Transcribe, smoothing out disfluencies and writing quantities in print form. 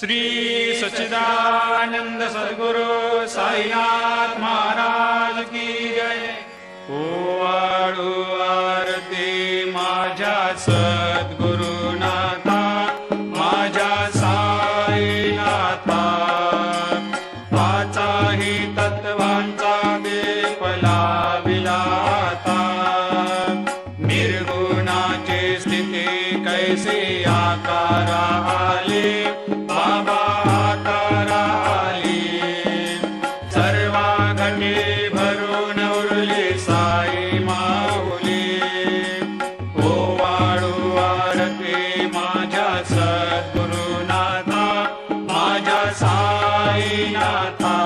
श्री सच्चिदानंद सद्गुरु साईनाथ महाराज की जय। ओवाळू आरती माझ्या सद्गुरुनाथा, माझ्या साईनाथा, पाचाही तत्वांचा देपला विलाता, निर्गुणाची स्थिती कैसे आकारा आले, बाबा आकारा आले, सर्वा घटे भरून उरले साई माऊली। ओवाळू आरती माझ्या सद्गुरुनाथा, माझ्या साईनाथा,